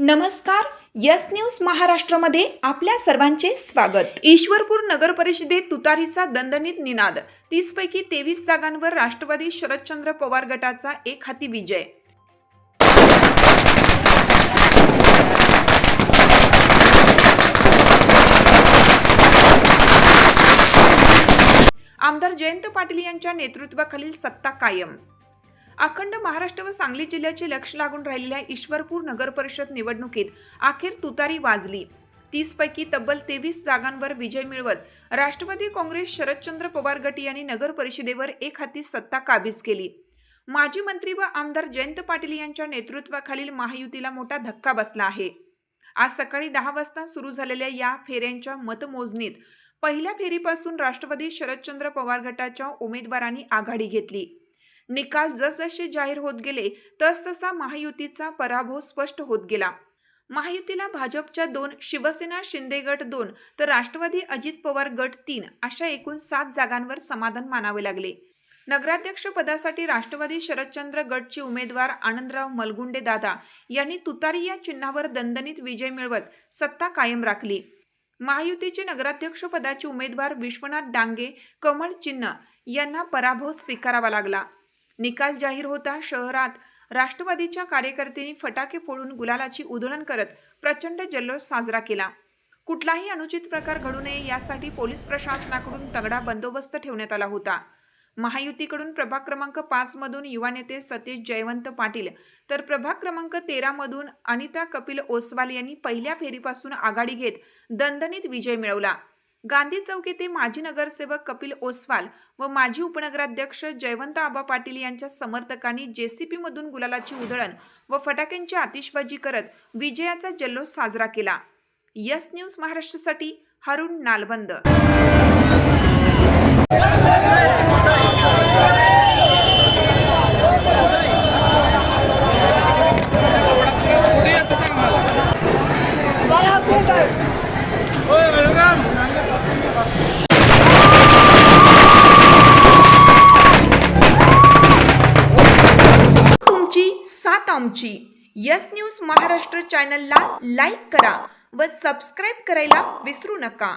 नमस्कार. Yes news महाराष्ट्रामध्ये आपल्या सर्वांचे स्वागत. ईश्वरपूर नगर परिषदेत तुतारीचा दणदणीत निनाद. 30 पैकी 23 जागांवर राष्ट्रवादी शरदचंद्र पवार गटाचा एकहाती विजय. आमदार जयंत पाटील यांच्या नेतृत्वाखालील सत्ता कायम. अखंड महाराष्ट्र व सांगली जिल्ह्याचे लक्ष लागून राहिलेल्या ईश्वरपूर नगर परिषद निवडणुकीत अखेर तुतारी वाजली. 30 पैकी तब्बल 23 जागांवर विजय मिळवत राष्ट्रवादी काँग्रेस शरदचंद्र पवार गट यांनी नगर परिषदेवर एकहाती सत्ता काबीज केली. माजी मंत्री व आमदार जयंत पाटील यांच्या नेतृत्वाखालील महायुतीला मोठा धक्का बसला आहे. आज सकाळी 10 वाजता सुरू झालेल्या या फेऱ्यांच्या मतमोजणीत पहिल्या फेरीपासून राष्ट्रवादी शरदचंद्र पवार गटाच्या उमेदवारांनी आघाडी घेतली. निकाल जसजसे जाहीर होत गेले तसतसा महायुतीचा पराभव स्पष्ट होत गेला. महायुतीला भाजपच्या 2, शिवसेना शिंदे गट 2 तर राष्ट्रवादी अजित पवार गट 3 अशा एकूण 7 जागांवर समाधान मानावे लागले. नगराध्यक्ष पदासाठी राष्ट्रवादी शरदचंद्र गटचे उमेदवार आनंदराव मलगुंडे दादा यांनी तुतारी या चिन्हावर दणदणीत विजय मिळवत सत्ता कायम राखली. महायुतीचे नगराध्यक्ष पदाचे उमेदवार विश्वनाथ डांगे कमळ चिन्ह यांना पराभव स्वीकारावा लागला. निकाल जाहीर होता शहरात राष्ट्रवादीच्या कार्यकर्त्यांनी फटाके फोडून गुलालाची उधळण करत प्रचंड जल्लोष साजरा केला. कुठलाही अनुचित प्रकार घडू नये यासाठी पोलीस प्रशासनाकडून तगडा बंदोबस्त ठेवण्यात आला होता. महायुतीकडून प्रभाग क्रमांक 5 मधून युवा नेते सतीश जयवंत पाटील तर प्रभाग क्रमांक 13 मधून अनिता कपिल ओसवाल यांनी पहिल्या फेरीपासून आघाडी घेत दणदणीत विजय मिळवला. गांधी चौक येथे माजी नगरसेवक कपिल ओसवाल व माजी उपनगराध्यक्ष जयवंत आबा पाटील यांच्या समर्थकांनी जेसीपी मधून गुलालाची उधळण व फटाक्यांची आतिषबाजी करत विजयाचा जल्लोष साजरा केला. यस न्यूज महाराष्ट्रासाठी हरुण नालबंद. साथ आमची यस न्यूज महाराष्ट्र चॅनलला लाईक करा व सबस्क्राईब करायला विसरू नका.